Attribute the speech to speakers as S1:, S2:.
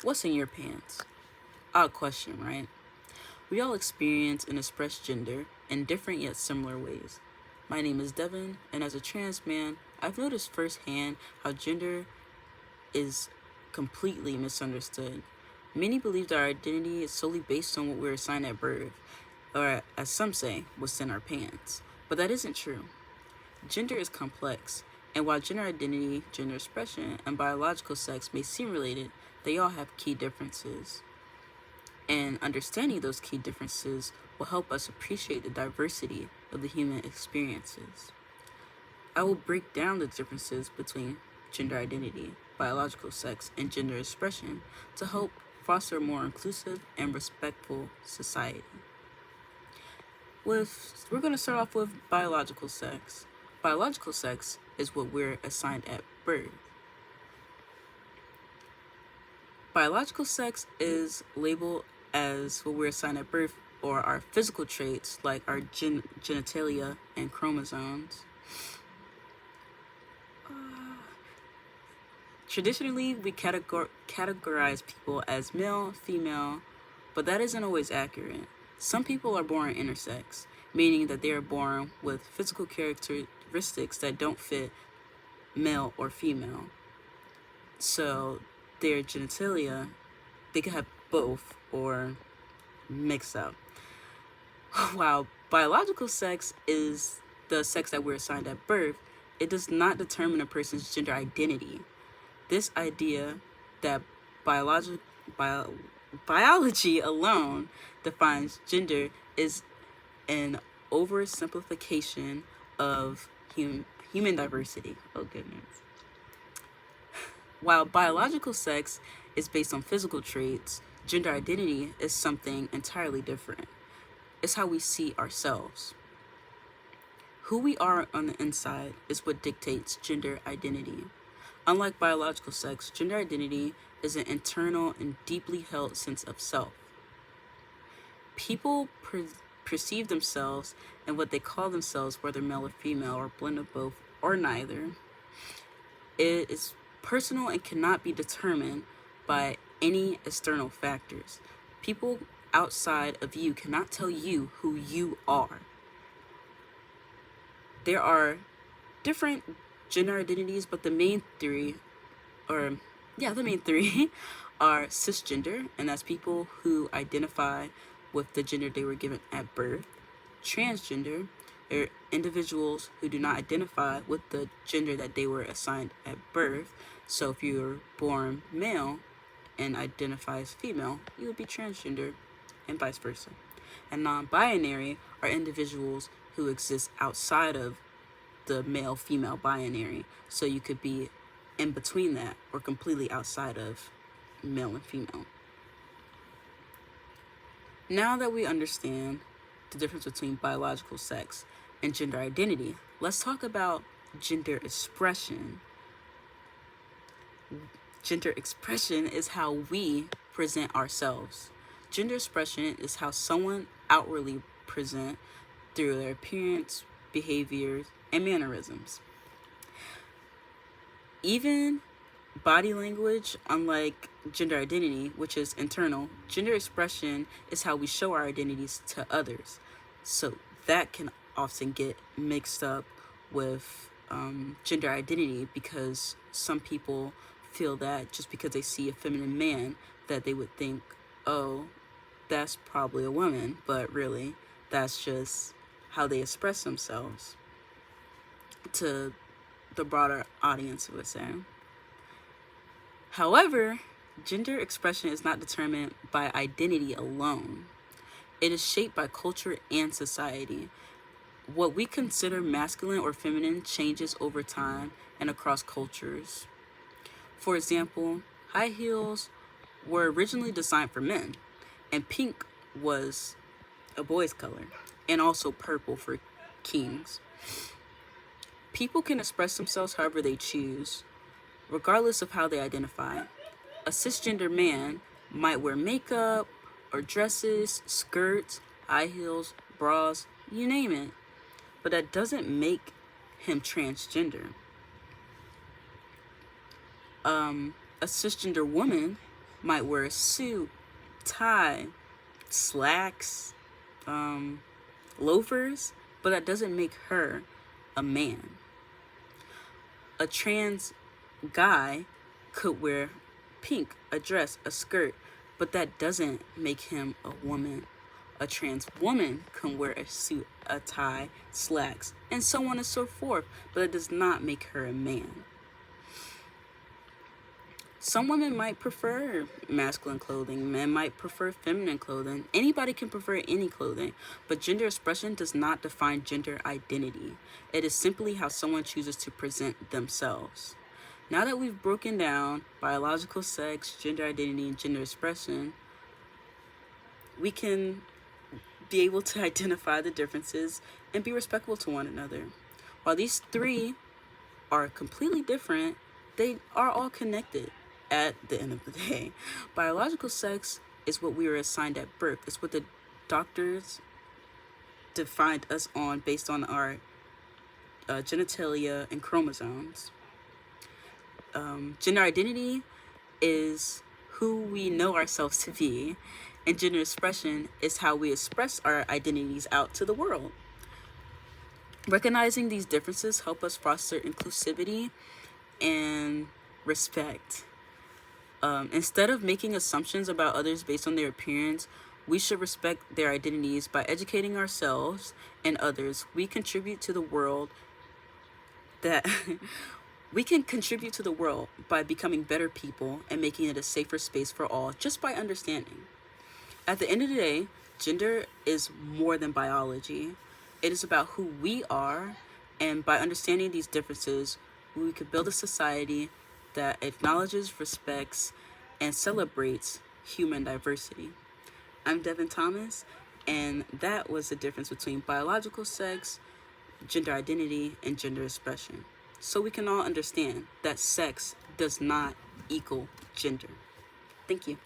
S1: What's in your pants? Odd question, right? We all experience and express gender in different yet similar ways. My name is Devin, and as a trans man, I've noticed firsthand how gender is completely misunderstood. Many believe that our identity is solely based on what we're assigned at birth, or as some say, what's in our pants. But that isn't true. Gender is complex, and while gender identity, gender expression, and biological sex may seem related, they all have key differences. And understanding those key differences will help us appreciate the diversity of the human experiences. I will break down the differences between gender identity, biological sex, and gender expression to help foster a more inclusive and respectful society. We're going to start off with biological sex. Biological sex is what we're assigned at birth. Biological sex is labeled as what we're assigned at birth, or our physical traits like our genitalia and chromosomes. Traditionally, we categorize people as male, female, but that isn't always accurate. Some people are born intersex, meaning that they are born with physical characteristics that don't fit male or female. So their genitalia, they can have both or mix up. While biological sex is the sex that we're assigned at birth, it does not determine a person's gender identity. This idea that biology alone defines gender is an oversimplification of human diversity. Oh, goodness. While biological sex is based on physical traits, gender identity is something entirely different. It's how we see ourselves. Who we are on the inside is what dictates gender identity. Unlike biological sex, gender identity is an internal and deeply held sense of self. People perceive themselves and what they call themselves, whether male or female, or a blend of both, or neither. It is personal and cannot be determined by any external factors. People outside of you cannot tell you who you are. There are different gender identities, but the main three are cisgender, and that's people who identify with the gender they were given at birth. Transgender are individuals who do not identify with the gender that they were assigned at birth. So if you're born male and identify as female, you would be transgender, and vice versa. And non-binary are individuals who exist outside of the male-female binary. So you could be in between that or completely outside of male and female. Now that we understand the difference between biological sex and gender identity, let's talk about gender expression. Gender expression is how we present ourselves. Gender expression is how someone outwardly present through their appearance, behaviors, and mannerisms. Even body language, unlike gender identity, which is internal, gender expression is how we show our identities to others. So that can often get mixed up with gender identity, because some people feel that just because they see a feminine man that they would think, oh, that's probably a woman, but really that's just how they express themselves to the broader audience, I would say. However, gender expression is not determined by identity alone. It is shaped by culture and society. What we consider masculine or feminine changes over time and across cultures. For example, high heels were originally designed for men, and pink was a boy's color, and also purple for kings. People can express themselves however they choose, regardless of how they identify. A cisgender man might wear makeup or dresses, skirts, high heels, bras, you name it, but that doesn't make him transgender. A cisgender woman might wear a suit, tie, slacks, loafers, but that doesn't make her a man. A trans guy could wear pink, a dress, a skirt, but that doesn't make him a woman. A trans woman can wear a suit, a tie, slacks, and so on and so forth, but it does not make her a man. Some women might prefer masculine clothing. Men might prefer feminine clothing. Anybody can prefer any clothing, but gender expression does not define gender identity. It is simply how someone chooses to present themselves. Now that we've broken down biological sex, gender identity, and gender expression, we can be able to identify the differences and be respectful to one another. While these three are completely different, they are all connected at the end of the day. Biological sex is what we were assigned at birth. It's what the doctors defined us on based on our genitalia and chromosomes. Gender identity is who we know ourselves to be, and gender expression is how we express our identities out to the world. Recognizing these differences help us foster inclusivity and respect. Instead of making assumptions about others based on their appearance, we should respect their identities. By educating ourselves and others, we contribute to the world that we can contribute to the world by becoming better people and making it a safer space for all just by understanding. At the end of the day, gender is more than biology. It is about who we are, and by understanding these differences, we could build a society that acknowledges, respects, and celebrates human diversity. I'm Devin Thomas, and that was the difference between biological sex, gender identity, and gender expression. So we can all understand that sex does not equal gender. Thank you.